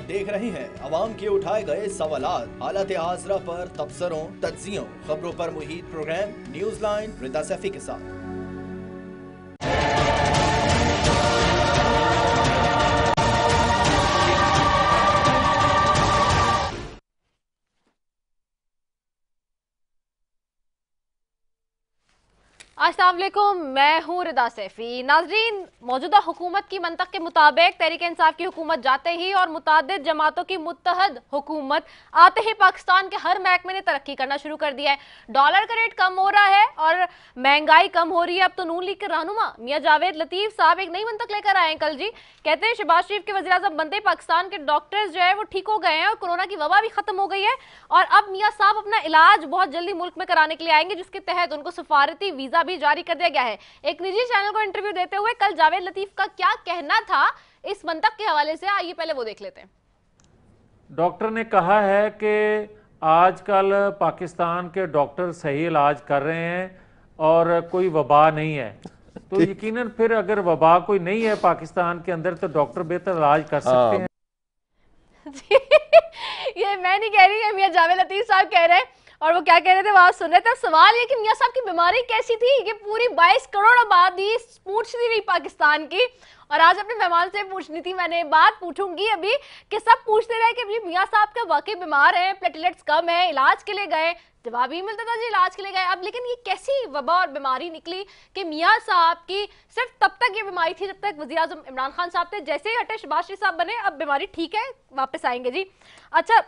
देख रहे हैं अवाम के उठाए गए सवालात, हालत हाजरा पर तबसरों, तज्जियों, खबरों पर मुहित प्रोग्राम न्यूज लाइन रिदा सैफी के साथ। अस्सलाम वालेकुम, मैं हूँ रिदा सैफी। नाजरीन, मौजूदा हुकूमत की मंतक के मुताबिक तहरीक इंसाफ की हुकूमत जाते ही और मुतादिद जमातों की मुत्तहद हुकूमत आते ही पाकिस्तान के हर महकमे ने तरक्की करना शुरू कर दिया है। डॉलर का रेट कम हो रहा है और महंगाई कम हो रही है। अब तो नून लीग के रहनुमा मियां जावेद लतीफ साहब एक नई मंतक लेकर आए हैं कल जी। कहते हैं शहबाज शरीफ के वज़ीर-ए-आज़म बनते ही पाकिस्तान के डॉक्टर्स जो है वो ठीक हो गए हैं और कोरोना की वबा भी खत्म हो गई है और अब मियां साहब अपना इलाज बहुत जल्दी मुल्क में कराने के लिए आएंगे, जिसके तहत उनको सफारती वीजा भी जारी कर दिया गया है। एक निजी चैनल को इंटरव्यू देते हुए कल जावेद लतीफ का क्या कहना था इस मंतक के हवाले से, आइए पहले वो देख लेते हैं। डॉक्टर ने कहा है कि आजकल पाकिस्तान के डॉक्टर सही इलाज कर रहे हैं और कोई वबा नहीं है, तो यकीनन फिर अगर वबा कोई नहीं है पाकिस्तान के अंदर तो डॉक्टर बेहतर इलाज कर सकते हैं। ये मैं नहीं कह रही, है मियां जावेद लतीफ साहब कह रहे हैं और वो क्या कह रहे थे वो आप सुन रहे थे। सवाल ये कि मियां साहब की बीमारी कैसी थी कि पूरी 22 करोड़ आबादी पूछती रही पाकिस्तान की, और आज अपने मेहमान से पूछनी थी। मैंने बात पूछूंगी अभी कि सब पूछते रहे कि मियां साहब क्या वाकई बीमार हैं, प्लेटलेट्स कम है, इलाज के लिए गए, जवाब ही मिलता था जी इलाज के लिए गए। अब लेकिन ये कैसी वबा और बीमारी निकली कि मियां साहब की सिर्फ तब तक ये बीमारी थी जब तक वज़ीर आज़म इमरान खान साहब थे। जैसे ही हटे शहबाज शरीफ साहब बने, अब बीमारी ठीक है, वापस आएंगे जी। अच्छा,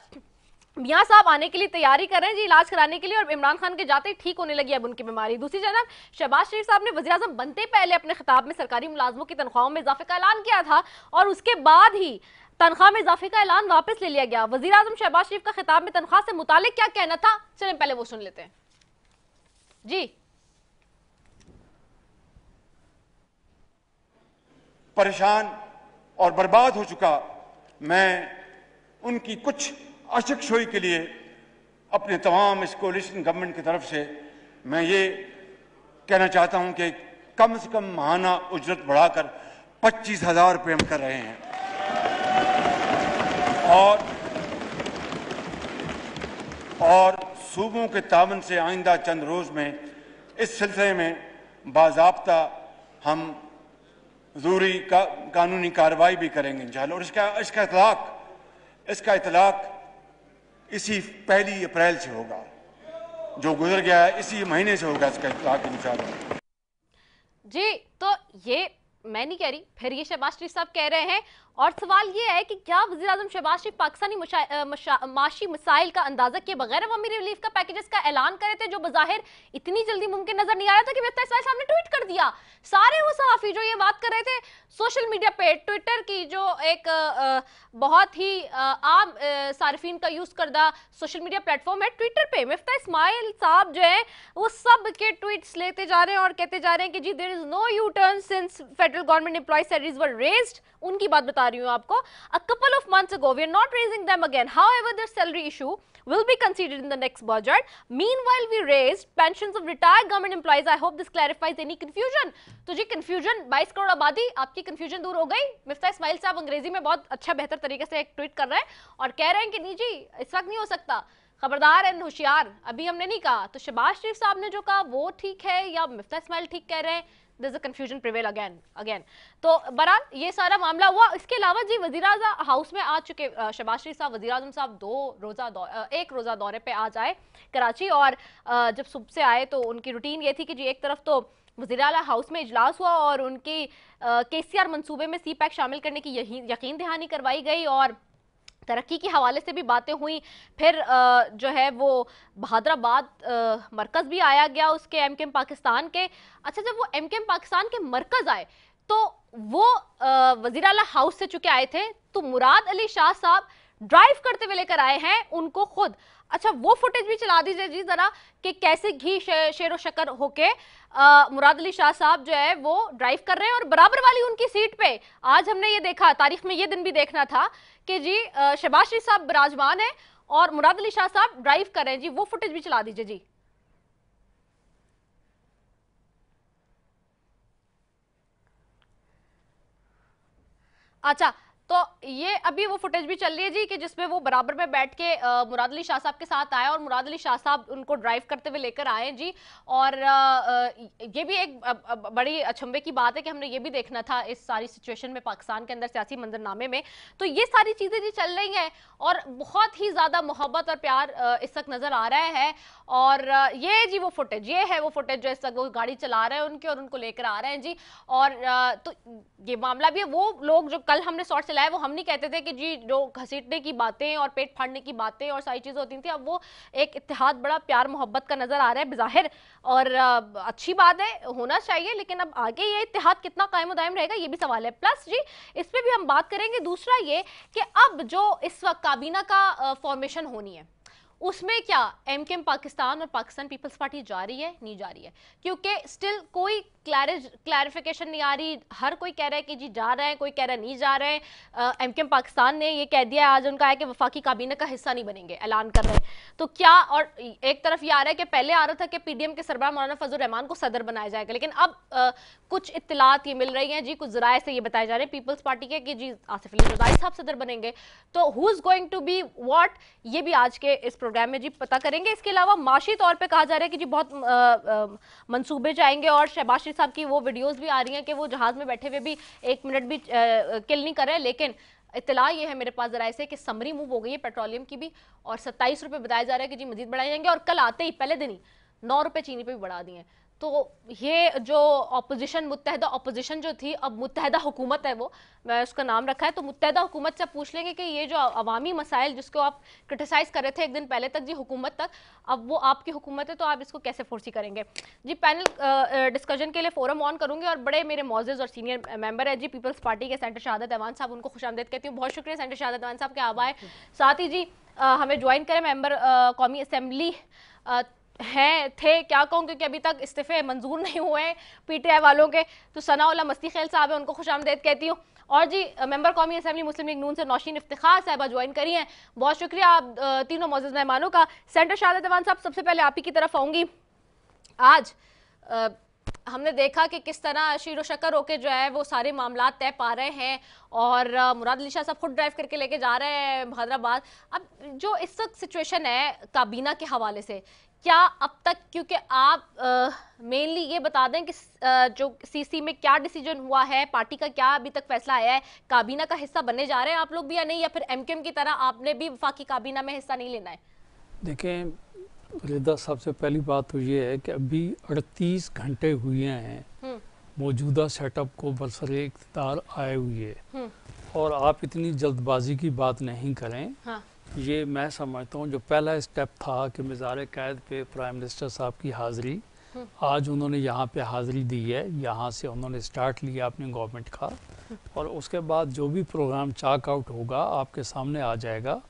मियां साहब आने के लिए तैयारी कर रहे हैं जी इलाज कराने के लिए, और इमरान खान के जाते ही ठीक होने लगी अब उनकी बीमारी। दूसरी जानब शहबाज शरीफ साहब ने वज़ीर आज़म बनते पहले अपने खिताब में सरकारी मुलाजमों की तनख्वाहों में इजाफे का ऐलान किया था और उसके बाद ही तनख्वाह में इजाफे का ऐलान वापस ले लिया गया। वज़ीर आज़म शहबाज शरीफ का खिताब में तनख्वाह से मुतालिक क्या कहना था, चलें पहले वो सुन लेते हैं जी। परेशान और बर्बाद हो चुका मैं उनकी कुछ अशकशोई के लिए अपने तमाम इस कोलिशन गवर्नमेंट की तरफ से मैं ये कहना चाहता हूं कि कम से कम माहाना उजरत बढ़ाकर 25,000 रुपये हम कर रहे हैं और सूबों के तावन से आइंदा चंद रोज में इस सिलसिले में बाज़ाब्ता हम ज़रूरी कानूनी कार्रवाई भी करेंगे इंशाअल्लाह। और इसका इतलाक इसी 1 अप्रैल से होगा, जो गुजर गया है इसी महीने से होगा इसका इतलाक इंशाअल्लाह जी। तो ये मैं नहीं कह रही, फिर ये शहबाज शरीफ साहब कह रहे हैं। और सवाल ये है कि क्या वज़ीर आज़म शहबाज शरीफ पाकिस्तानी माशी मसाइल का अंदाजा किए बगैर अवामी रिलीफ का पैकेजेस का ऐलान करे थे, जो बज़ाहिर इतनी जल्दी मुमकिन नजर नहीं आया था कि मिफ्ता इस्माइल साहब ने ट्वीट कर दिया। सारे वो सहाफ़ी जो ये बात कर रहे थे सोशल मीडिया पे, ट्विटर की जो एक बहुत ही आम सार्फिन का यूज़ करदा सोशल मीडिया प्लेटफॉर्म है ट्विटर पे, मिफ्ता इस्माइल साहब जो है वो सब के ट्वीट्स लेते जा रहे हैं और कहते जा रहे हैं कि जी there is no U turn since federal government employ salaries were raised. उनकी बात बता रही हूं आपको। A couple of months ago, we are not raising them again. However, the salary issue will be considered in the next budget. Meanwhile, we raised pensions of retired government employees. I hope this clarifies any confusion. तो जी confusion 22 crore आबादी, आपकी confusion दूर हो गई। मिफ्ता इस्माइल साहब अंग्रेजी में बहुत अच्छा बेहतर तरीके से एक ट्वीट कर रहे हैं और कह रहे हैं कि नहीं जी इस वक्त नहीं हो सकता, खबरदार एंड होशियार, अभी हमने नहीं कहा। तो शहबाज शरीफ साहब ने जो कहा वो ठीक है या मिफ्ता इस्माइल ठीक कह रहे हैं? There's a confusion prevail again. तो बहरहाल ये सारा मामला हुआ। इसके अलावा जी वज़ीर-ए-आज़म हाउस में आ चुके शहबाज शरीफ साहब, वज़ीर-ए-आज़म साहब एक रोज़ा दौरे पे आज आए कराची, और जब सुबह से आए तो उनकी रूटीन ये थी कि जी एक तरफ तो वज़ीर-ए-आला हाउस में इजलास हुआ और उनकी KCR मंसूबे में CPEC शामिल करने की यकीन दहानी करवाई गई और तरक्की के हवाले से भी बातें हुई। फिर जो है वो बहादुराबाद मरकज़ भी आया गया उसके MKM पाकिस्तान के। अच्छा, जब वो MKM पाकिस्तान के मरकज़ आए तो वो वज़ीर आला हाउस से चुके आए थे, तो मुराद अली शाह साहब ड्राइव करते हुए लेकर आए हैं उनको खुद। अच्छा, वो फुटेज भी चला दीजिए जी जरा कि कैसे घी शेरो शक्कर होके मुराद अली शाह साहब जो है वो ड्राइव कर रहे हैं और बराबर वाली उनकी सीट पे आज हमने ये देखा, तारीख में ये दिन भी देखना था कि जी शहबाज शरीफ साहब विराजमान है और मुराद अली शाह साहब ड्राइव कर रहे हैं जी। वो फुटेज भी चला दीजिए जी। अच्छा, तो ये अभी वो फुटेज भी चल रही है जी कि जिसमें वो बराबर में बैठ के मुराद अली शाह साहब के साथ आए और मुराद अली शाह साहब उनको ड्राइव करते हुए लेकर आए जी। और ये भी एक बड़ी अचंभे की बात है कि हमने ये भी देखना था इस सारी सिचुएशन में, पाकिस्तान के अंदर सियासी मंजरनामे में। तो ये सारी चीजें जी चल रही हैं और बहुत ही ज्यादा मोहब्बत और प्यार इस वक्त नजर आ रहा है। और ये जी वो फुटेज, ये है वो फुटेज जो इस वक्त वो गाड़ी चला रहे हैं उनके और उनको लेकर आ रहे हैं जी। और तो ये मामला भी है, वो लोग जो कल हमने शॉर्ट चलाया वो हम नहीं कहते थे कि जी जो घसीटने की बातें और पेट फाड़ने की बातें और सारी चीजें होती थी, अब वो एक इत्तेहाद बड़ा प्यार मोहब्बत का नजर आ रहा है बज़ाहिर। और अच्छी बात है, होना चाहिए, लेकिन अब आगे ये इत्तेहाद कितना कायम दायम रहेगा ये भी सवाल है। प्लस जी इस पे भी हम बात करेंगे। दूसरा ये कि अब जो इस वक्त काबीना का फॉर्मेशन होनी है उसमें क्या एमकेएम पाकिस्तान और पाकिस्तान पीपल्स पार्टी जा रही है, नहीं जा रही है, क्योंकि स्टिल कोई क्लैरिफिकेशन नहीं आ रही। हर कोई कह रहा है कि जी जा रहे हैं, कोई कह रहा है नहीं जा रहे हैं। एमकेएम पाकिस्तान ने ये कह दिया आज उनका है कि वफाकी काबीना का हिस्सा नहीं बनेंगे, ऐलान कर रहे हैं। तो क्या, और एक तरफ ये आ रहा है कि पहले आ रहा था कि पीडीएम के सरबराह मौलाना फजल रहमान को सदर बनाया जाएगा, लेकिन अब कुछ इत्तलात ये मिल रही हैं जी, कुछ जराए से ये बताए जा रहे हैं पीपल्स पार्टी के कि जी आसिफ अली जरदारी साहब सदर बनेंगे। तो who is going to be what, ये भी आज के इस प्रोग्राम में जी पता करेंगे। इसके अलावा माशी तौर पे कहा जा रहा है कि जी बहुत मंसूबे जाएंगे और शहबाज शरीफ साहब की वो वीडियोस भी आ रही हैं कि वो जहाज में बैठे हुए भी 1 मिनट भी किल नहीं कर रहे। लेकिन इत्तला ये है मेरे पास जरा से कि समरी मूव हो गई है पेट्रोलियम की भी, और 27 रुपए बताया जा रहा है कि जी मजीद बढ़ाए जाएंगे, और कल आते ही पहले दिन ही 9 रुपए चीनी पे भी बढ़ा दिए। तो ये जो ऑपोजिशन, मुत्तहदा ऑपोजिशन जो थी, अब मुत्तहदा हुकूमत है, वो मैं उसका नाम रखा है। तो मुत्तहदा हुकूमत से पूछ लेंगे कि ये जो अवामी मसाइल जिसको आप क्रिटिसाइज कर रहे थे एक दिन पहले तक जी हुकूमत तक, अब वो आपकी हुकूमत है, तो आप इसको कैसे फोर्सी करेंगे जी। पैनल डिस्कशन के लिए फोरम ऑन करूंगी और बड़े मेरे मौजूद और सीनियर मेंबर है जी पीपल्स पार्टी के सेंटर शहादत अवान साहब, उनको खुशामदीद कहती हूँ। बहुत शुक्रिया सेंटर शहादत अवान साहब के आभार। साथ ही जी हमें ज्वाइन करें मेंबर कौमी असम्बली थे, क्या कहूँ, क्योंकि अभी तक इस्तीफे मंजूर नहीं हुए हैं पीटीआई वालों के, तो सनाउल्लाह मस्ती खेल साहब है, उनको खुशामदीद कहती हूँ। और जी मेंबर कौमी असेंबली मुस्लिम लीग नून से नौशीन इफ्तिखार साहबा ज्वाइन करी हैं। बहुत शुक्रिया आप तीनों मौजूद मेहमानों का। सेंटर शहादत अवान साहब, सबसे पहले आप ही की तरफ आऊँगी। आज हमने देखा कि किस तरह शीरो शक्कर होके जो है वो सारे मामला तय पा रहे हैं, और मुराद अली शाह साहब खुद ड्राइव करके लेके जा रहे हैं हैदराबाद। अब जो इस वक्त सिचुएशन है काबीना के हवाले से, क्या अब तक, क्योंकि आप मेनली ये बता दें कि जो सीसी में क्या डिसीजन हुआ है, पार्टी का क्या अभी तक फैसला आया है, काबीना का हिस्सा बनने जा रहे हैं आप लोग भी या नहीं, या फिर एमकेएम की तरह आपने भी वफाकी काबीना में हिस्सा नहीं लेना है? देखें रिदा, सबसे पहली बात तो ये है कि अभी 38 घंटे हुए हैं मौजूदा सेटअप को बरसरे इख्तियार आए हुए, और आप इतनी जल्दबाजी की बात नहीं करें। हाँ। ये मैं समझता हूँ जो पहला स्टेप था कि मज़ार क़ैद पे प्राइम मिनिस्टर साहब की हाज़िरी, आज उन्होंने यहाँ पे हाज़िरी दी है, यहाँ से उन्होंने स्टार्ट लिया अपनी गवर्नमेंट का, और उसके बाद जो भी प्रोग्राम चाक आउट होगा आपके सामने आ जाएगा।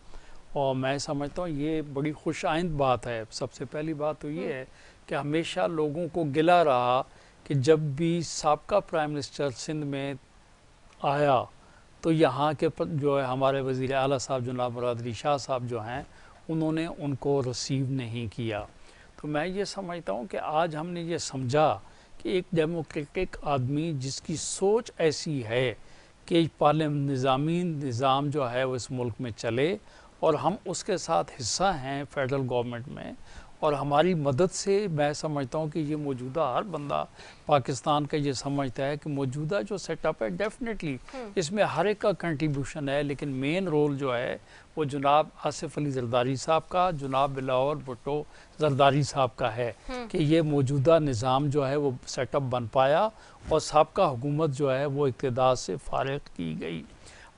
और मैं समझता हूँ ये बड़ी खुश आइंद बात है। सबसे पहली बात तो ये है कि हमेशा लोगों को गिला रहा कि जब भी साबका प्राइम मिनिस्टर सिंध में आया तो यहाँ के जो है हमारे वज़ीर आला साहब जनाब मुराद अली शाह साहब जो हैं उन्होंने उनको रिसीव नहीं किया। तो मैं ये समझता हूँ कि आज हमने ये समझा कि एक डेमोक्रेटिक आदमी जिसकी सोच ऐसी है कि निज़ामी निज़ाम जो है वो इस मुल्क में चले, और हम उसके साथ हिस्सा हैं फेडरल गवर्नमेंट में, और हमारी मदद से मैं समझता हूँ कि ये मौजूदा हर बंदा पाकिस्तान का ये समझता है कि मौजूदा जो सेटअप है डेफिनेटली इसमें हर एक का कंट्रीब्यूशन है, लेकिन मेन रोल जो है वो जनाब आसिफ अली जरदारी साहब का, जनाब बिलावल भुट्टो जरदारी साहब का है कि ये मौजूदा निज़ाम जो है वो सेटअप बन पाया और साबका हुकूमत जो है वो इक़्तिदार से फारिग की गई।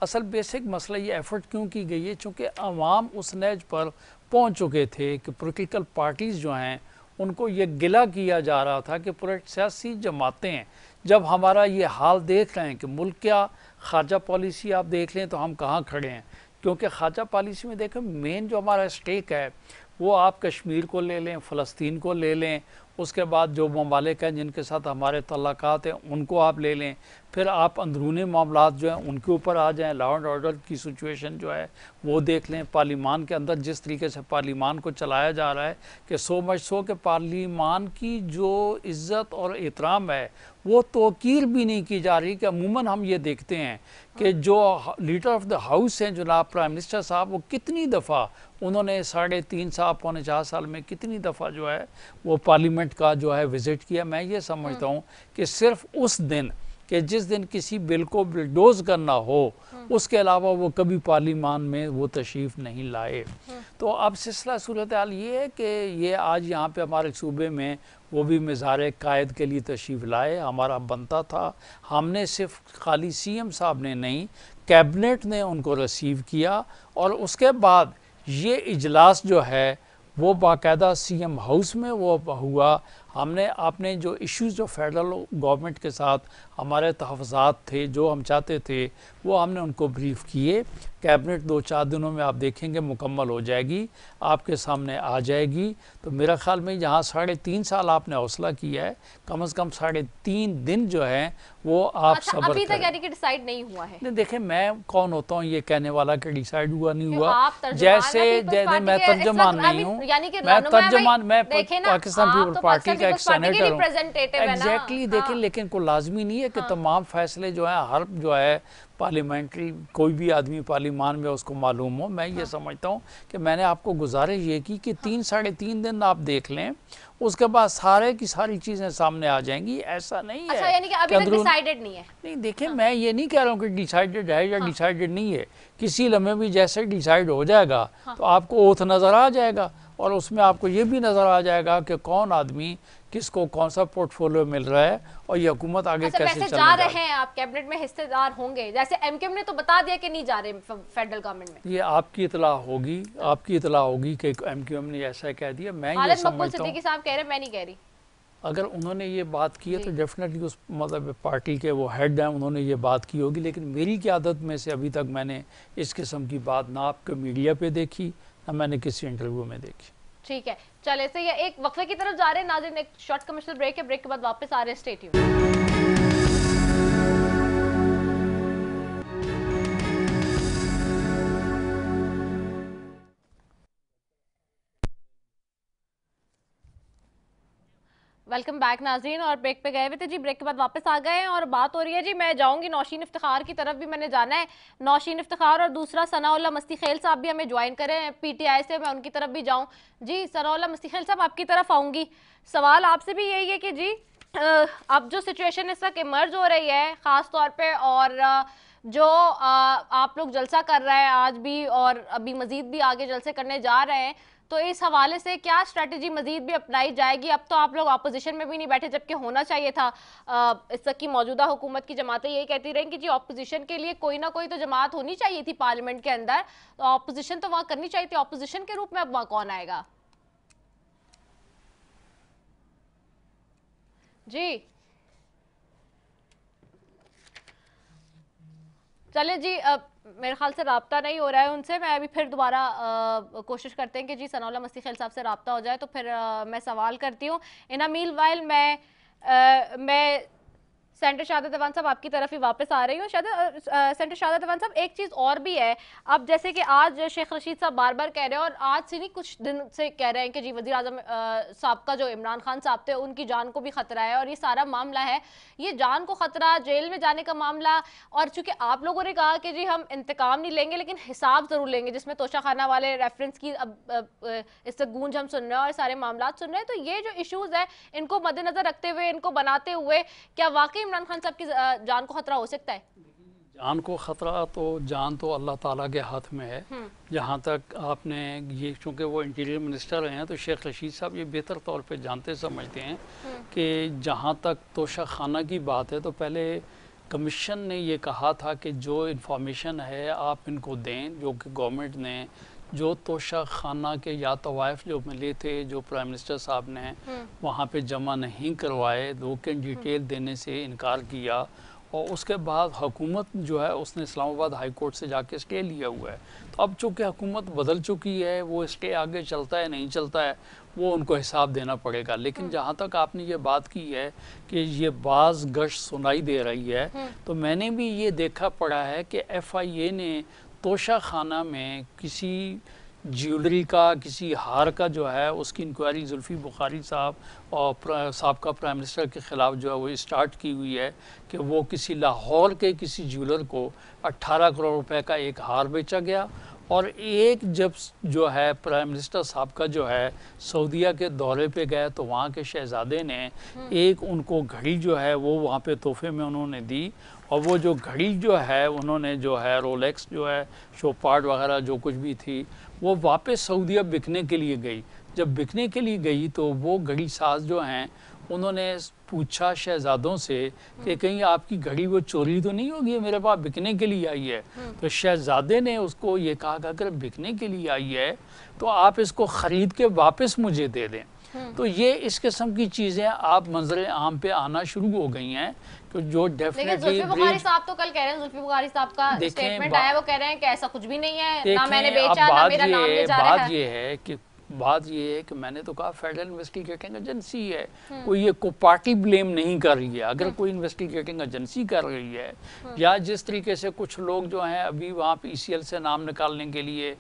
असल बेसिक मसला ये एफर्ट क्यों की गई है, चूँकि अवाम उस नैज पर पहुंच चुके थे कि पॉलिटिकल पार्टीज़ जो हैं उनको ये गिला किया जा रहा था कि सियासी जमातें जब हमारा ये हाल देख रहे हैं कि मुल्क क्या ख़ारजा पॉलिसी आप देख लें तो हम कहाँ खड़े हैं, क्योंकि ख़ारजा पॉलिसी में देखें मेन जो हमारा स्टेक है वो आप कश्मीर को ले लें, फ़लस्तीन को ले लें, उसके बाद जो ममालिक हैं जिनके साथ हमारे तल्लुकात हैं उनको आप ले लें, फिर आप अंदरूनी मामलात जो हैं उनके ऊपर आ जाएं, लॉ एंड ऑर्डर की सिचुएशन जो है वो देख लें। पार्लिमान के अंदर जिस तरीके से पार्लिमान को चलाया जा रहा है कि सो मच सो कि पार्लिमान की जो इज़्ज़त और एहतराम है वो तौकीर भी नहीं की जा रही। कि अमूमन हम ये देखते हैं कि जो लीडर ऑफ द हाउस हैं जनाब प्राइम मिनिस्टर साहब, वो कितनी दफ़ा उन्होंने 3.5 साल पौने 4 साल में कितनी दफ़ा जो है वो पार्लियामेंट का जो है विज़िट किया। मैं ये समझता हूँ कि सिर्फ उस दिन कि जिस दिन किसी बिल को बिलडोज करना हो उसके अलावा वो कभी पार्लिमान में वो तशरीफ़ नहीं लाए। तो अब सिलसिला सूरत हाल ये है कि ये आज यहाँ पे हमारे सूबे में वो भी मज़ार कायद के लिए तशरीफ़ लाए, हमारा बनता था। हमने सिर्फ खाली CM साहब ने नहीं, कैबिनेट ने उनको रिसीव किया और उसके बाद ये इजलास जो है वो बाकायदा CM हाउस में वो हुआ। हमने अपने जो इश्यूज़ जो फेडरल गवर्नमेंट के साथ हमारे तहफ़्फ़ुज़ात थे, जो हम चाहते थे, वो हमने उनको ब्रीफ़ किए। कैबिनेट 2-4 दिनों में आप देखेंगे मुकम्मल हो जाएगी, आपके सामने आ जाएगी। तो मेरा ख़्याल में यहाँ 3.5 साल आपने हौसला किया है, कम से कम 3.5 दिन जो है वो आप अच्छा, सब्र अभी तक करें। यानी कि डिसाइड नहीं हुआ है? नहीं देखें, मैं कौन होता हूँ ये कहने वाला कि डिसाइड हुआ नहीं हुआ। आप तर्जुमान जैसे हैं पीपल्स पार्टी मैं के, इस तर्जुमान वक्त नहीं अभी हूँ, यानी कि मैं रहनुमा है तर्जुमान, भाई, मैं देखें ना, पाकिस्तान आप पीपल्स तो पार्टी पाकिस्तान का एक पीपल्स पार्टी के सेनेटर हूँ। रिप्रेजेंटेटिव है ना। एग्जैक्टली देखें, लेकिन कोई लाजमी नहीं है कि तमाम फैसले जो है हर जो है पार्लियामेंट्री कोई भी आदमी पार्लियामान में उसको मालूम हो। मैं ये समझता हूँ कि मैंने आपको गुजारिश ये की कि 3-3.5 दिन आप देख लें, उसके बाद सारे की सारी चीज़ें सामने आ जाएंगी। ऐसा नहीं अच्छा, है यानी कि अभी तक डिसाइडेड नहीं है? नहीं देखें, मैं ये नहीं कह रहा हूँ कि डिसाइडेड है या डिसाइडेड नहीं है। किसी लम्हे भी जैसे डिसाइड हो जाएगा तो आपको ओथ नज़र आ जाएगा और उसमें आपको ये भी नज़र आ जाएगा कि कौन आदमी किसको कौन सा पोर्टफोलियो मिल रहा है और ये हुकूमत आगे अच्छा, कैसे वैसे चलने जा जा रहे हैं आप, कैबिनेट में हिस्सेदार होंगे? जैसे MKM ने तो बता दिया कि नहीं जा रहे फेडरल गवर्नमेंट में। ये आपकी इतला होगी, आपकी इतला होगी कि MKM ने ऐसा कह दिया। मैं ये खालिद मकबूल समझता हूँ सिद्दीकी साहब कह रहे हैं, मैं नहीं कह रही। अगर उन्होंने ये बात की है तो डेफिनेटली उस मतलब पार्टी के वो हेड हैं, उन्होंने ये बात की होगी। लेकिन मेरी क़यादत में से अभी तक मैंने इस किस्म की बात ना आपके मीडिया पे देखी ना मैंने किसी इंटरव्यू में देखी। ठीक है, चले से ये एक वक्फे की तरफ जा रहे हैं नाज़रीन, एक शॉर्ट कमर्शियल ब्रेक है, ब्रेक के बाद वापस आ रहे हैं, स्टे ट्यून्ड। वेलकम बैक नाजरीन, और ब्रेक पे गए हुए थे जी, ब्रेक के बाद वापस आ गए हैं और बात हो रही है जी, मैं जाऊंगी नौशीन इफ्तिखार की तरफ भी मैंने जाना है। नौशीन इफ्तिखार और दूसरा सनाउल्लाह मस्तीखेल साहब भी हमें ज्वाइन करें PTI से, मैं उनकी तरफ भी जाऊं। जी सनाउल्लाह मस्तीखेल साहब आपकी तरफ आऊंगी। सवाल आपसे भी यही है कि जी अब जो सिचुएशन इस वक्त इमर्ज हो रही है ख़ास तौर पर, और जो आप लोग जलसा कर रहे हैं आज भी और अभी मजीद भी आगे जलसे करने जा रहे हैं, तो इस हवाले से क्या स्ट्रेटजी मजीद भी अपनाई जाएगी? अब तो आप लोग अपोजिशन में भी नहीं बैठे, जबकि होना चाहिए था। इस तक की मौजूदा हुकूमत की जमातें यही कहती रही कि जी अपोजिशन के लिए कोई ना कोई तो जमात होनी चाहिए थी पार्लियामेंट के अंदर, तो अपोजिशन तो वहाँ करनी चाहिए थी। अपोजिशन के रूप में अब वहाँ कौन आएगा? जी चले जी, मेरे ख्याल से रब्ता नहीं हो रहा है उनसे। मैं अभी फिर दोबारा कोशिश करते हैं कि जी सनाउल्लाह मस्तीखेल साहब से रब्ता हो जाए, तो फिर मैं सवाल करती हूँ। इन अ मील वाइल मैं सेंटर शहादत अवान साहब आपकी तरफ ही वापस आ रही हूँ। सेंटर शहादत अवान साहब, एक चीज़ और भी है, अब जैसे कि आज शेख रशीद साहब बार बार कह रहे हैं, और आज से नहीं कुछ दिन से कह रहे हैं कि जी वज़ीर आज़म साहब का जो इमरान खान साहब थे उनकी जान को भी ख़तरा है, और ये सारा मामला है, ये जान को ख़तरा, जेल में जाने का मामला, और चूँकि आप लोगों ने कहा कि जी हम इंतकाम नहीं लेंगे लेकिन हिसाब ज़रूर लेंगे, जिसमें तोशा खाना वाले रेफरेंस की अब इससे गूंज हम सुन रहे हैं और सारे मामला सुन रहे हैं, तो ये जो इशूज़ है इनको मद्देनज़र रखते हुए, इनको बनाते हुए, क्या वाकई इमरान खान साहब की जान को खतरा हो सकता है? जान को ख़तरा तो जान तो अल्लाह ताला के हाथ में है। जहाँ तक आपने ये, चूँकि वो इंटीरियर मिनिस्टर हैं तो शेख रशीद साहब ये बेहतर तौर पे जानते समझते हैं कि जहाँ तक तोशा खाना की बात है तो पहले कमीशन ने ये कहा था कि जो इन्फॉर्मेशन है आप इनको दें, जो कि गवर्नमेंट ने जो तोशा खाना के या तवाइफ जो मिले थे, जो प्राइम मिनिस्टर साहब ने वहाँ पे जमा नहीं करवाए, लोग के डिटेल देने से इनकार किया, और उसके बाद हुकूमत जो है उसने इस्लामाबाद हाई कोर्ट से जाके स्टे लिया हुआ है। तो अब चूँकि हुकूमत बदल चुकी है, वो स्टे आगे चलता है नहीं चलता है वो उनको हिसाब देना पड़ेगा। लेकिन जहाँ तक आपने ये बात की है कि ये बाज़ गश सुनाई दे रही है, तो मैंने भी ये देखा पड़ा है कि FIA ने तोशा खाना में किसी ज्वेलरी का, किसी हार का जो है उसकी इंक्वायरी जुल्फ़ी बुखारी साहब और साबका प्राइम मिनिस्टर के ख़िलाफ़ जो है वो स्टार्ट की हुई है कि वो किसी लाहौर के किसी ज्वेलर को 18 करोड़ रुपए का एक हार बेचा गया। और एक जब जो है प्राइम मिनिस्टर साहब का जो है सऊदीया के दौरे पे गए तो वहाँ के शहज़ादे ने एक उनको घड़ी जो है वो वहाँ पे तोहफे में उन्होंने दी, और वो जो घड़ी जो है उन्होंने जो है रोलेक्स जो है शोपार्ट वगैरह जो कुछ भी थी वो वापस सऊदीया बिकने के लिए गई। जब बिकने के लिए गई तो वो घड़ी साज जो हैं उन्होंने पूछा शहजादों से कि कहीं आपकी घड़ी वो चोरी तो नहीं होगी, मेरे पास बिकने के लिए आई है। तो शहजादे ने उसको ये कहा कि अगर बिकने के लिए आई है तो आप इसको ख़रीद के वापस मुझे दे दें। तो ये इस किस्म की चीज़ें आप मंजर आम पे आना शुरू हो गई हैं कि जो डेफिनेटली जुल्फी बुखारी साहब तो कल कह रहे हैं, जुल्फी बुखारी साहब का स्टेटमेंट आया, वो कह रहे हैं कि ऐसा कुछ भी नहीं है, ना मैंने बेचा ना मेरा नाम ले जा रहा है। बात ये है कि मैंने तो कहा फेडरल इन्वेस्टिगेटिंग एजेंसी है, कोई ये को पार्टी ब्लेम नहीं कर रही है। अगर कोई इन्वेस्टिगेटिंग एजेंसी कर रही है या जिस तरीके से कुछ लोग जो हैं अभी वहाँ पे ECL से नाम निकालने के लिए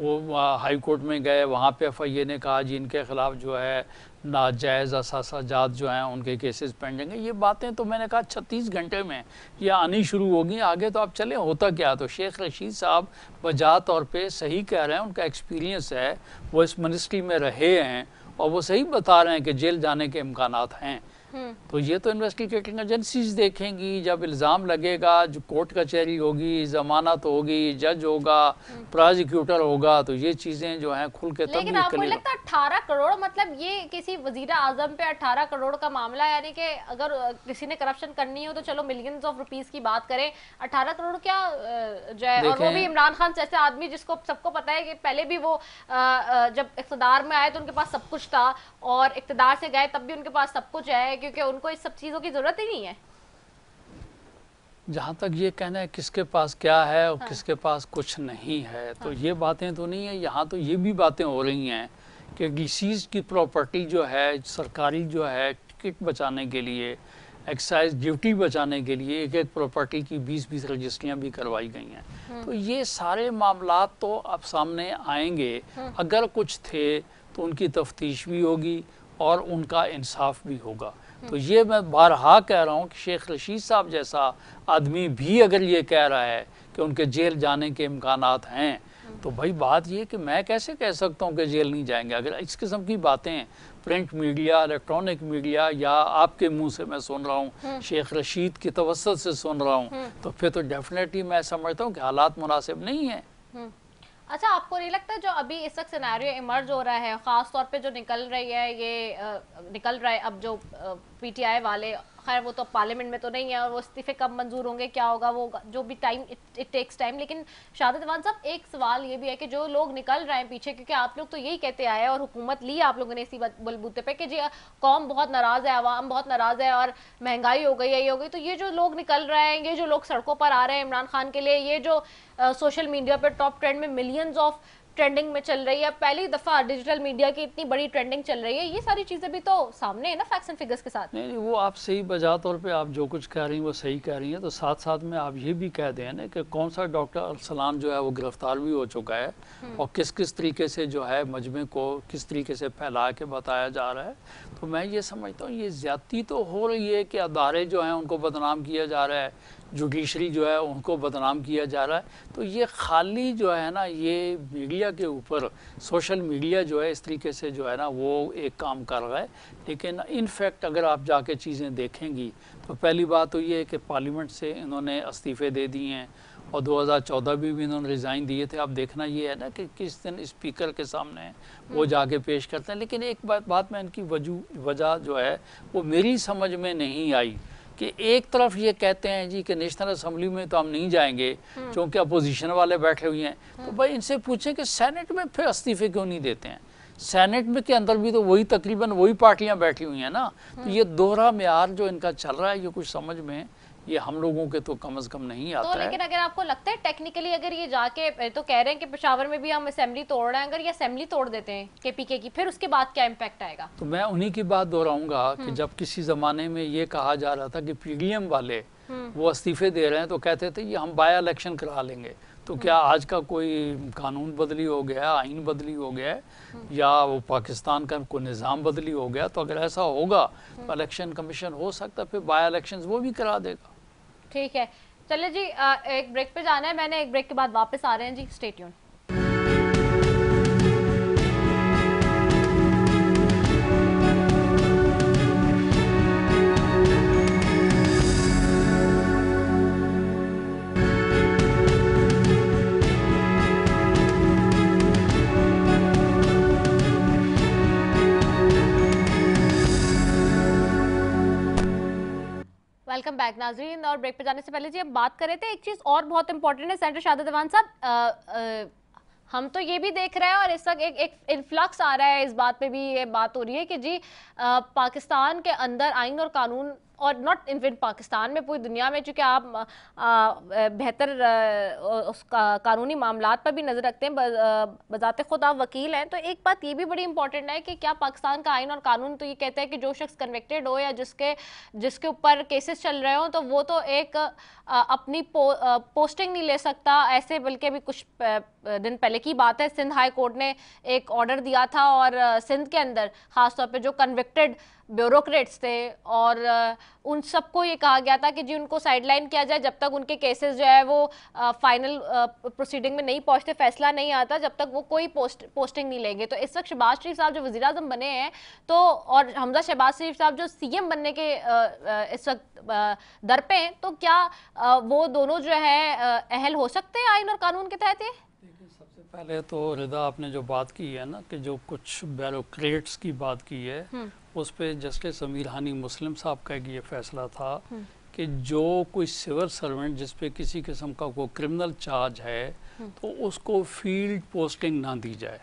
वो हाई कोर्ट में गए, वहाँ पे FIA ने कहा जी इनके ख़िलाफ़ जो है नाजायज़ असासाजात जो हैं उनके केसेस पेंडिंग है। ये बातें तो मैंने कहा 36 घंटे में ये आनी शुरू होगी। आगे तो आप चले होता क्या। तो शेख रशीद साहब वजह तौर पे सही कह रहे हैं, उनका एक्सपीरियंस है, वो इस मिनिस्ट्री में रहे हैं और वो सही बता रहे हैं कि जेल जाने के इम्कानात हैं। तो ये तो इन्वेस्टिगेटिंग एजेंसीज देखेंगी। जब इल्ज़ाम लगेगा, जो कोर्ट कचहरी होगी, जमानत होगी, जज होगा, प्रोसिक्यूटर होगा, तो ये चीज़ें जो हैं खुल के तब लेकिन आपको लगता है 18 करोड़ मतलब ये किसी वजीर आजम पे 18 करोड़ का मामला, यानी कि अगर किसी ने करप्शन करनी हो तो चलो मिलियंस ऑफ रुपीस की बात करें, 18 करोड़ क्या जो है, और वो भी इमरान खान जैसे आदमी जिसको सबको पता है कि पहले भी वो जब इख्तिदार में आए तो उनके पास सब कुछ था और इख्तिदार से गए तब भी उनके पास सब कुछ है, क्योंकि उनको इस सब चीज़ों की ज़रूरत ही नहीं है। जहाँ तक ये कहना है किसके पास क्या है और किसके पास कुछ नहीं है, तो ये बातें तो नहीं है। यहाँ तो ये भी बातें हो रही हैं कि डिसीज की प्रॉपर्टी जो है सरकारी जो है टिकट बचाने के लिए, एक्साइज ड्यूटी बचाने के लिए एक एक प्रॉपर्टी की 20-20 रजिस्ट्रियाँ भी करवाई गई हैं। तो ये सारे मामला तो अब सामने आएंगे। अगर कुछ थे तो उनकी तफ्तीश भी होगी और उनका इंसाफ भी होगा। तो ये मैं बारहा कह रहा हूँ कि शेख रशीद साहब जैसा आदमी भी अगर ये कह रहा है कि उनके जेल जाने के इम्कानात हैं, तो भाई बात ये कि मैं कैसे कह सकता हूँ कि जेल नहीं जाएंगे। अगर इस किस्म की बातें प्रिंट मीडिया, इलेक्ट्रॉनिक मीडिया या आपके मुंह से मैं सुन रहा हूँ, शेख रशीद की तवस्सुत से सुन रहा हूँ, तो फिर तो डेफिनेटली मैं समझता हूँ कि हालात मुनासिब नहीं है। अच्छा, आपको नहीं लगता जो अभी इस वक्त सिनेरियो इमर्ज हो रहा है, ख़ास तौर पे जो निकल रही है ये निकल रहा है अब जो PTI वाले, खैर वो तो पार्लियामेंट में तो नहीं है और वो इस्तीफे कब मंजूर होंगे क्या होगा वो जो भी टाइम इट टेक्स टाइम, लेकिन शाहादत अमान साहब एक सवाल ये भी है कि जो लोग निकल रहे हैं पीछे, क्योंकि आप लोग तो यही कहते आए और हुकूमत ली आप लोगों ने इसी बलबूते पे कि जी कौम बहुत नाराज़ है, आवाम बहुत नाराज़ है और महंगाई हो गई है, ये हो गई, तो ये जो लोग निकल रहे हैं, ये जो लोग सड़कों पर आ रहे हैं इमरान खान के लिए, ये जो सोशल मीडिया पर टॉप ट्रेंड में मिलियंस ऑफ ट्रेंडिंग में चल रही है, पहली दफ़ा डिजिटल मीडिया की इतनी बड़ी ट्रेंडिंग चल रही है, ये सारी चीज़ें भी तो सामने है ना फैक्ट्स एंड फिगर्स के साथ। नहीं, वो आप सही बजा तौर पे आप जो कुछ कह रही हैं वो सही कह रही हैं। तो साथ साथ में आप ये भी कह दें ना कि कौन सा डॉक्टर अरसलान जो है वो गिरफ्तार भी हो चुका है और किस किस तरीके से जो है मजमे को किस तरीके से फैला के बताया जा रहा है। तो मैं ये समझता हूँ ये ज़्यादती तो हो रही है कि अदारे जो हैं उनको बदनाम किया जा रहा है, जुडिशरी जो है उनको बदनाम किया जा रहा है। तो ये खाली जो है ना ये मीडिया के ऊपर, सोशल मीडिया जो है इस तरीके से जो है ना वो एक काम कर रहा है। लेकिन इनफैक्ट अगर आप जाके चीज़ें देखेंगी तो पहली बात तो ये है कि पार्लियामेंट से इन्होंने इस्तीफ़े दे दिए हैं और 2014 भी इन्होंने रिज़ाइन दिए थे। अब देखना ये है ना कि किस दिन स्पीकर के सामने वो जाके पेश करते हैं। लेकिन एक बात मैं इनकी वजह जो है वो मेरी समझ में नहीं आई कि एक तरफ ये कहते हैं जी कि नेशनल असम्बली में तो हम नहीं जाएंगे क्योंकि अपोजिशन वाले बैठे हुए हैं। तो भाई इनसे पूछें कि सेनेट में फिर इस्तीफे क्यों नहीं देते हैं। सेनेट में के अंदर भी तो वही तकरीबन वही पार्टियां बैठी हुई हैं ना। तो ये दोहरा मेयार जो इनका चल रहा है ये कुछ समझ में ये हम लोगों के तो कम से कम नहीं आता तो लेकिन अगर आपको लगता है टेक्निकली अगर ये जाके तो कह रहे हैं कि पेशावर में भी हम असेंबली तोड़ रहे हैं, अगर ये असेंबली तोड़ देते हैं केपीके की, फिर उसके बाद क्या इम्पैक्ट आएगा? तो मैं उन्हीं की बात दोहराऊंगा कि जब किसी ज़माने में ये कहा जा रहा था कि पीडीएम वाले वो इस्तीफे दे रहे हैं तो कहते थे ये हम बाय इलेक्शन करा लेंगे। तो क्या आज का कोई कानून बदली हो गया, आइन बदली हो गया या वो पाकिस्तान का कोई निज़ाम बदली हो गया? तो अगर ऐसा होगा तो इलेक्शन कमीशन हो सकता है फिर बाय इलेक्शंस वो भी करा देगा। ठीक है, चलिए जी एक ब्रेक पे जाना है, मैंने एक ब्रेक के बाद वापस आ रहे हैं जी, स्टे ट्यून। वेलकम बैक नाजरीन, और ब्रेक पे जाने से पहले जी हम बात कर रहे थे एक चीज़ और बहुत इंपॉर्टेंट है सेंटर शाहद अमान साहब। हम तो ये भी देख रहे हैं और इस वक्त एक इन्फ्लक्स आ रहा है, इस बात पे भी ये बात हो रही है कि जी पाकिस्तान के अंदर आइन और कानून, और नॉट इवन पाकिस्तान में, पूरी दुनिया में, चूँकि आप बेहतर कानूनी मामलात पर भी नज़र रखते हैं, बजाते खुद आप वकील हैं, तो एक बात ये भी बड़ी इंपॉर्टेंट है कि क्या पाकिस्तान का आइन और कानून तो ये कहता है कि जो शख्स कन्विक्टेड हो या जिसके ऊपर केसेस चल रहे हो तो वो तो एक अपनी पोस्टिंग नहीं ले सकता ऐसे, बल्कि अभी कुछ दिन पहले की बात है, सिंध हाई कोर्ट ने एक ऑर्डर दिया था और सिंध के अंदर ख़ासतौर पे जो कन्विक्टेड ब्यूरोक्रेट्स थे और उन सबको ये कहा गया था कि जी उनको साइडलाइन किया जाए जब तक उनके केसेस जो है वो फाइनल प्रोसीडिंग में नहीं पहुंचते, फैसला नहीं आता, जब तक वो कोई पोस्टिंग नहीं लेंगे। तो इस वक्त शहबाज शरीफ साहब जो वज़ीर आज़म बने हैं तो, और हमजा शहबाज शरीफ साहब जो सीएम बनने के इस वक्त दर पे हैं, तो क्या वो दोनों जो है अहल हो सकते हैं आइन और कानून के तहत? देखिए, सबसे पहले तो रिदा आपने जो बात की है ना कि जो कुछ ब्यूरोक्रेट्स की बात की है उस पर जस्टिस समीर हानी मुस्लिम साहब का ये फैसला था कि जो कोई सिविल सर्वेंट जिस पे किसी किस्म का कोई क्रिमिनल चार्ज है तो उसको फील्ड पोस्टिंग ना दी जाए।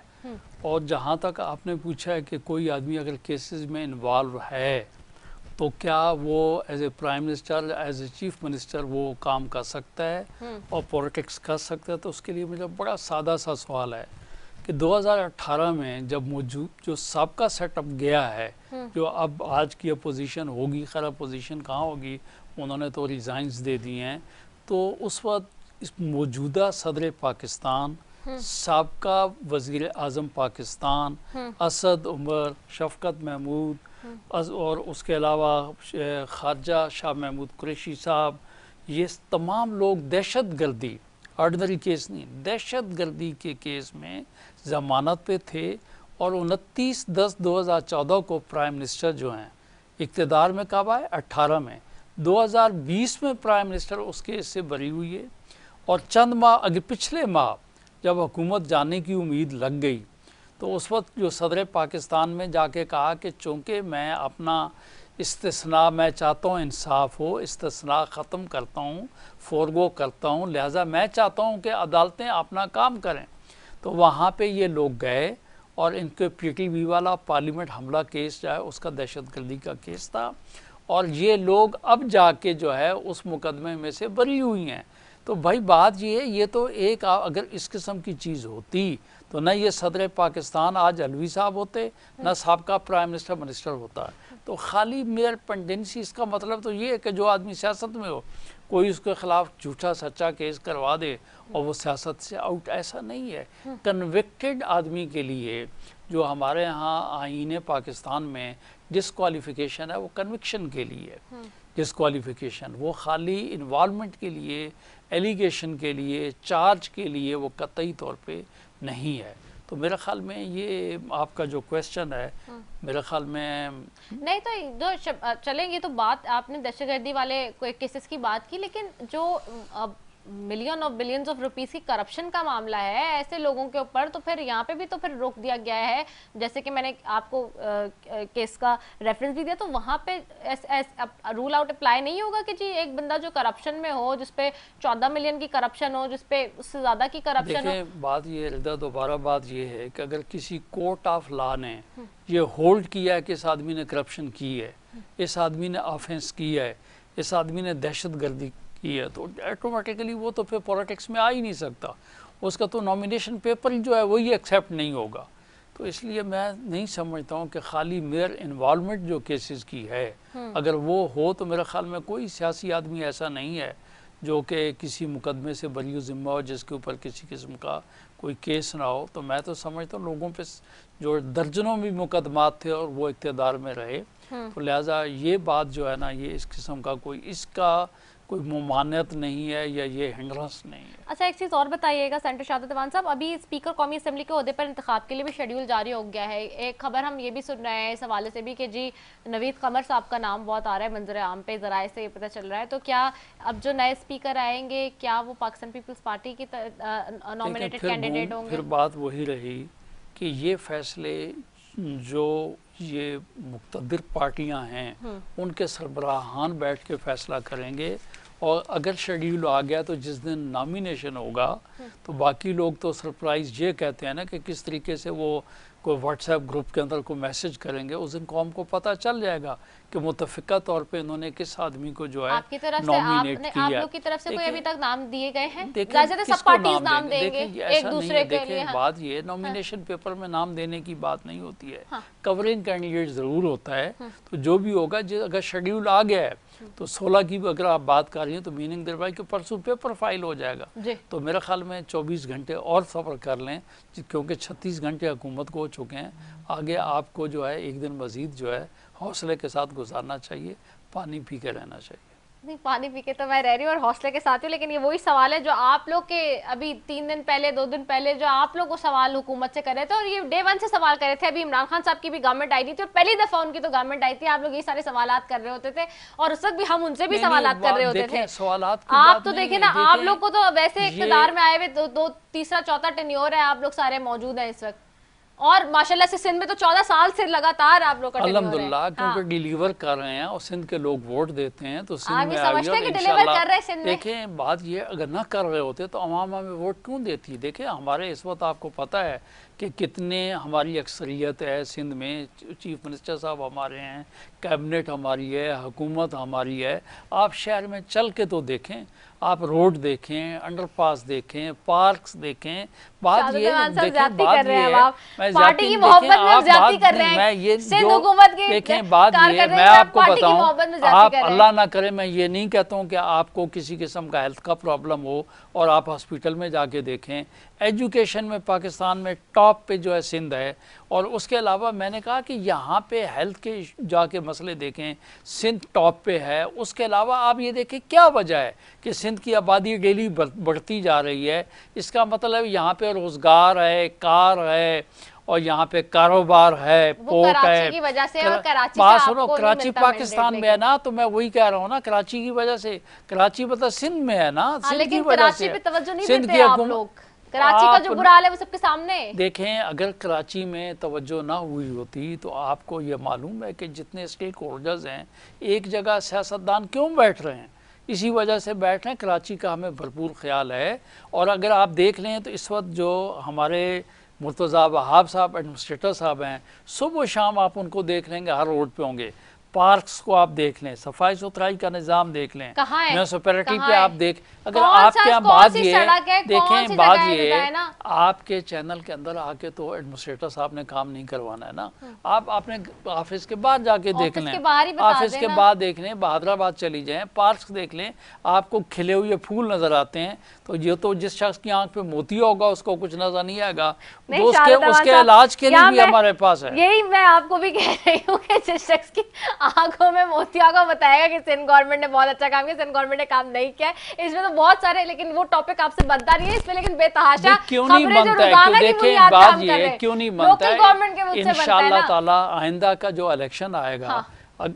और जहाँ तक आपने पूछा है कि कोई आदमी अगर केसेस में इन्वॉल्व है तो क्या वो as a prime minister, as a chief minister वो काम कर सकता है और पॉलिटिक्स कर सकता है? तो उसके लिए मुझे बड़ा सादा सा सवाल है कि 2018 में जब मौजूद जो सबका सेटअप गया है, जो अब आज की अपोजिशन होगी, खैर अपोजिशन कहाँ होगी, उन्होंने तो रिज़ाइंस दे दिए हैं, तो उस वक्त इस मौजूदा सदर पाकिस्तान, सबका वज़ीर आज़म पाकिस्तान, असद उमर, शफ़क़त महमूद और उसके अलावा ख़ारजा शाह महमूद कुरैशी साहब, ये तमाम लोग दहशत गर्दी, ऑर्डिनरी केस नहीं, दहशत गर्दी के केस में ज़मानत पे थे और 29/10/2014 को प्राइम मिनिस्टर जो हैं इक़्तिदार में कब आए? 18 में। 2020 में प्राइम मिनिस्टर उस केस से बरी हुई है और चंद माह अगर पिछले माह जब हुकूमत जाने की उम्मीद लग गई तो उस वक्त जो सदर पाकिस्तान में जाके कहा कि चूँकि मैं अपना इस्तिस्ना, मैं चाहता हूँ इंसाफ हो, इस्तिस्ना ख़त्म करता हूँ, फोरगो करता हूँ, लिहाजा मैं चाहता हूँ कि अदालतें अपना काम करें। तो वहाँ पे ये लोग गए और इनके पीटीवी वाला पार्लियामेंट हमला केस जो है उसका दहशतगर्दी का केस था और ये लोग अब जाके जो है उस मुकदमे में से बरी हुई हैं। तो भाई बात ये है, ये तो एक अगर इस किस्म की चीज़ होती तो न ये सदर पाकिस्तान आज अलवी साहब होते, न साहब प्राइम मिनिस्टर होता। तो खाली मेयर पेंडेंसी, इसका मतलब तो ये है कि जो आदमी सियासत में हो कोई उसके ख़िलाफ़ झूठा सच्चा केस करवा दे और वो सियासत से आउट, ऐसा नहीं है। कन्विक्टेड आदमी के लिए जो हमारे यहाँ आईन पाकिस्तान में डिस्क्वालिफिकेशन है वो कन्विक्शन के लिए है। डिस्क्वालिफिकेशन वो खाली इन्वॉल्वमेंट के लिए, एलिगेशन के लिए, चार्ज के लिए वो कतई तौर पे नहीं है। तो मेरे ख्याल में ये आपका जो क्वेश्चन है, मेरे ख्याल में नहीं, तो जो चलेंगे तो बात आपने दहशतगर्दी वाले कोई केसेस की बात की, लेकिन जो मिलियन और बिलियंस ऑफ रुपीस की करप्शन का मामला है ऐसे लोगों के ऊपर, तो फिर यहाँ पे भी तो फिर रोक दिया गया है। जैसे कि मैंने आपको केस का रेफरेंस भी दिया, तो वहाँ पे रूल आउट अप्लाई नहीं होगा कि जी एक बंदा जो करप्शन में हो, जिसपे 14 मिलियन की करप्शन हो, जिसपे उससे ज़्यादा की करप्शन हो। बात ये दोबारा बात ये है कि अगर किसी कोर्ट ऑफ लॉ ने ये होल्ड किया है कि इस आदमी ने करप्शन की है, इस आदमी ने ऑफेंस किया है, इस आदमी ने दहशत गर्दी की है, तो ऑटोमेटिकली वो तो फिर पॉलिटिक्स में आ ही नहीं सकता, उसका तो नॉमिनेशन पेपर जो है वही एक्सेप्ट नहीं होगा। तो इसलिए मैं नहीं समझता हूँ कि खाली मेयर इन्वॉल्वमेंट जो केसेस की है, अगर वो हो तो मेरे ख्याल में कोई सियासी आदमी ऐसा नहीं है जो कि किसी मुकदमे से बरी ज़िम्मा हो, जिसके ऊपर किसी किस्म का कोई केस ना हो। तो मैं तो समझता हूँ लोगों पे जो दर्जनों भी मुकदमात थे और वो इक़्तिदार में रहे, तो लिहाजा ये बात जो है ना, ये इस किस्म का इसका कोई मुमानियत नहीं है या ये हिंड्रेंस नहीं है। अच्छा, एक चीज़ और बताइएगा सेंटर शाहद अमान साहब, अभी स्पीकर कौमी असम्बली के ओहदे पर इंतखाब के लिए भी शेड्यूल जारी हो गया है। एक खबर हम ये भी सुन रहे हैं इस हवाले से भी कि जी नवीद कमर साहब का नाम बहुत आ रहा है मंजर आम पे, ज़राए से ये पता चल रहा है। तो क्या अब जो नए स्पीकर आएंगे क्या वो पाकिस्तान पीपल्स पार्टी की नॉमिनेटेड कैंडिडेट होंगे? फिर बात वही रही कि ये फैसले जो ये मुक़्तदिर पार्टियां हैं उनके सरबराहान बैठ के फैसला करेंगे, और अगर शेड्यूल आ गया तो जिस दिन नॉमिनेशन होगा तो बाकी लोग तो सरप्राइज़ ये कहते हैं ना कि किस तरीके से वो कोई व्हाट्सएप ग्रुप के अंदर कोई मैसेज करेंगे, उस दिन कौम को पता चल जाएगा कि मुतफ़िका तौर पे इन्होंने किस आदमी को जो है आपकी तरफ से नॉमिनेट किया। आप लोग की तरफ से कोई अभी तक नाम दिए गए हैं? देखिए सब पार्टीज नाम देंगे एक दूसरे के लिए। बात ये नॉमिनेशन पेपर में नाम देने की बात नहीं होती है, कवरिंग कैंडिडेट ज़रूर होता है। तो जो भी होगा, अगर शेड्यूल आ गया है तो 16 की अगर आप बात कर रही हैं तो मीनिंग देर भाई कि परसों पेपर फाइल हो जाएगा। तो मेरे ख्याल में 24 घंटे और सफ़र कर लें, क्योंकि 36 घंटे हुकूमत को हो चुके हैं। आगे आपको जो है एक दिन मज़ीद जो है हौसले के साथ गुजारना चाहिए, पानी पी के रहना चाहिए। नहीं, पानी पी के तो मैं रह रही हूँ और हौसले के साथ हूँ, लेकिन ये वही सवाल है जो आप लोग के अभी 3 दिन पहले 2 दिन पहले जो आप लोग को सवाल हुकूमत से कर रहे थे, और ये डे 1 से सवाल कर रहे थे। अभी इमरान खान साहब की भी गवर्नमेंट आई थी और पहली दफा उनकी तो गवर्नमेंट आई थी, आप लोग ये सारे सवालात कर रहे होते थे और उस वक्त भी हम उनसे भी सवालात कर रहे होते थे। आप तो देखे ना, आप लोग को तो वैसे इक़्तिदार में आए हुए 2 तीसरा चौथा टेन्योर है, आप लोग सारे मौजूद हैं इस वक्त, और माशाल्लाह से सिंध में तो 14 साल से लगातार आप लोग का अल्हम्दुलिल्लाह, क्योंकि डिलीवर कर रहे हैं और सिंध के लोग वोट देते हैं, तो सिंध में समझते हैं कि डिलीवर कर रहे हैं सिंध में। देखें बात ये, अगर ना कर रहे होते तो अवाम हमें वोट क्यों देती? देखें हमारे इस वक्त आपको पता है कि कितने हमारी अक्सरियत है सिंध में, चीफ मिनिस्टर साहब हमारे हैं, कैबिनेट हमारी है, हुकूमत हमारी है। आप शहर में चल के तो देखें, आप रोड देखें, अंडरपास देखें, पार्क्स देखें। बात ये देखें, बात ये है, मैं पार्टी की मोहब्बत में ज्यादती कर रहे हैं, मैं ये सिंध हुकूमत की देखें, बात ये मैं आपको बताऊं, आप अल्लाह ना करे, मैं ये नहीं कहता हूँ कि आपको किसी किस्म का हेल्थ का प्रॉब्लम हो और आप हॉस्पिटल में जाके देखें। एजुकेशन में पाकिस्तान में टॉप पे जो है सिंध है, और उसके अलावा मैंने कहा कि यहाँ पे हेल्थ के जाके मसले देखें, सिंध टॉप पे है। उसके अलावा आप ये देखें क्या वजह है कि सिंध की आबादी डेली बढ़ती जा रही है। इसका मतलब यहाँ पे रोज़गार है, कार है, और यहाँ पे कारोबार है, पोर्ट है। की वजह से, और कराची बात सुनो, कराची पाकिस्तान में है ना, तो मैं वही कह रहा हूँ ना, कराची की वजह से, कराची मतलब सिंध में है ना, सिंध की वजह से। सिंध की आप लोग, कराची का जो बुरा हाल है वो सबके सामने है। देखें, अगर कराची में तवज्जो ना हुई होती तो आपको ये मालूम है कि जितने स्टेक होल्डर्स हैं एक जगह सियासतदान क्यों बैठ रहे हैं, इसी वजह से बैठ रहे हैं। कराची का हमें भरपूर ख्याल है। और अगर आप देख लें तो इस वक्त जो हमारे मुर्तज़ा वहाब साहब एडमिनिस्ट्रेटर साहब हैं, सुबह शाम आप उनको देख लेंगे, हर रोड पे होंगे। पार्क्स को आप देख लें, सफाई सुथराई का निज़ाम देख लें, म्यूनिसिपैलिटी पे आप देख, अगर आपके यहाँ बात ये देखें, बात ये आपके चैनल के अंदर आके तो एडमिनिस्ट्रेटर साहब ने काम नहीं करवाना है ना, आप अपने ऑफिस के बाद जाके देख लें, ऑफिस के बाद देख लें, बहादराबाद चली जाएं, पार्क्स देख लें, आपको खिले हुए फूल नजर आते हैं। तो ये तो जिस शख्स की आंख पे मोती होगा उसको कुछ नजर नहीं आएगा, तो उसके इलाज के लिए भी हमारे पास है। यही मैं आपको भी कह रही हूँ कि जिस शख्स की आंखों में मोती होगा बताएगा कि सिंध गवर्नमेंट ने बहुत अच्छा काम किया, सिंध गवर्नमेंट ने काम नहीं किया। इसमें तो बहुत सारे, लेकिन वो टॉपिक आपसे बनता नहीं है इसमें, लेकिन बेतहाशा क्यों नहीं बनता है? देखें बात ये क्यों नहीं बनता है, इंशाअल्लाह ताला आइंदा का जो इलेक्शन आएगा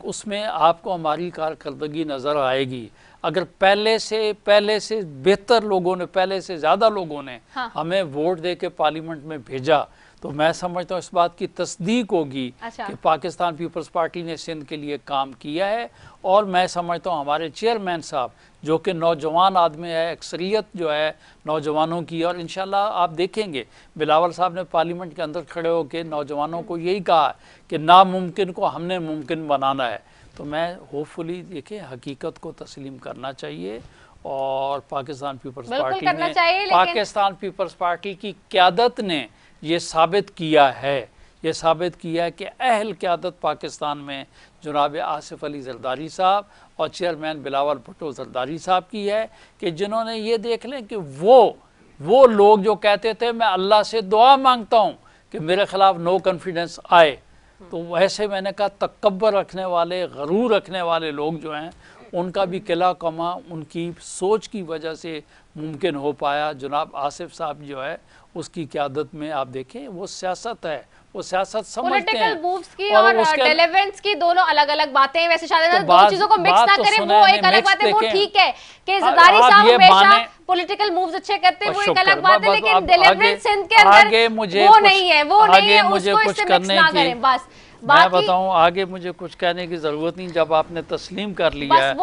उसमें आपको हमारी कारकर्दगी नजर आएगी। अगर पहले से बेहतर लोगों ने, पहले से ज़्यादा लोगों ने हमें वोट दे के पार्लियामेंट में भेजा, तो मैं समझता हूँ इस बात की तस्दीक होगी कि पाकिस्तान पीपल्स पार्टी ने सिंध के लिए काम किया है। और मैं समझता हूँ हमारे चेयरमैन साहब जो कि नौजवान आदमी है, अक्सरियत जो है नौजवानों की, और इंशाल्लाह आप देखेंगे बिलावल साहब ने पार्लियामेंट के अंदर खड़े होकर नौजवानों को यही कहा कि नामुमकिन को हमने मुमकिन बनाना है। तो मैं होपफुली देखिए हकीकत को तस्लीम करना चाहिए और पाकिस्तान पीपल्स पार्टी ने, पाकिस्तान पीपल्स पार्टी की क़यादत ने ये साबित किया है, ये साबित किया है कि अहल क़यादत पाकिस्तान में जनाब आसिफ अली जरदारी साहब और चेयरमैन बिलावल भुट्टो जरदारी साहब की है, कि जिन्होंने ये देख लें कि वो लोग जो कहते थे मैं अल्लाह से दुआ मांगता हूँ कि मेरे ख़िलाफ़ नो कॉन्फिडेंस आए, तो वैसे मैंने कहा तकब्बर रखने वाले, गरूर रखने वाले लोग जो हैं उनका भी किला कमा उनकी सोच की वजह से मुमकिन हो पाया। जनाब आसिफ साहब जो है उसकी क़यादत में आप देखें वो सियासत है, वो सियासत समझते हैं। मूव्स की और डेवलपमेंट्स की दोनों अलग-अलग बातें हैं। वैसे शायद दो चीजों को मिक्स ना करें, वो एक अलग बात है, वो ठीक है कि जरदारी साहब हमेशा पॉलिटिकल मूव्स अच्छे करते हैं, वो एक अलग बात है, लेकिन डेवलपमेंट सिंध के अंदर वो नहीं है, उसको इससे मिक्स ना करें। बस मैं बताऊं, आगे मुझे कुछ कहने की जरूरत नहीं, जब आपने तस्लीम कर लिया है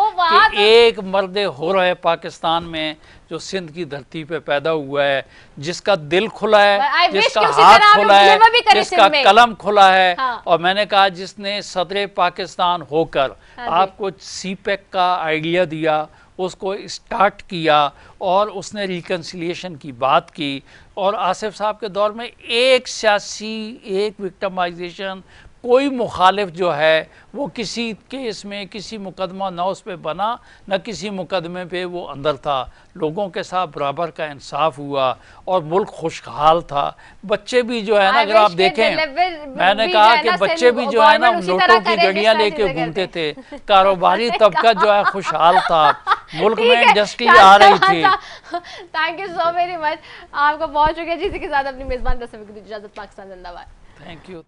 कि एक मर्द हो रहा है पाकिस्तान में जो सिंध की धरती पे पैदा हुआ है, जिसका दिल खुला है, जिसका हाथ खुला है, जिसका कलम खुला है, और मैंने कहा जिसने सदर पाकिस्तान होकर आपको सीपैक का आइडिया दिया, उसको स्टार्ट किया और उसने रिकन्सिलिएशन की बात की, और आसिफ साहब के दौर में एक सियासी, एक विक्टिमाइजेशन, कोई मुखालिफ जो है वो किसी केस में, किसी मुकदमा न उस पे बना, न किसी मुकदमे पे वो अंदर था, लोगों के साथ बराबर का इंसाफ हुआ और मुल्क खुशहाल था। बच्चे भी जो है ना, अगर आप देखें, मैंने कहा कि बच्चे भी जो है ना नोटों की गड़ियाँ लेके घूमते थे, कारोबारी तबका जो है खुशहाल था, मुल्क में इंडस्ट्री आ रही थी। Thank you so very much, आपका बहुत शुक्रिया। जी के साथ अपनी मेजबान इजाजत, पाकिस्तान जिंदाबाद। Thank you.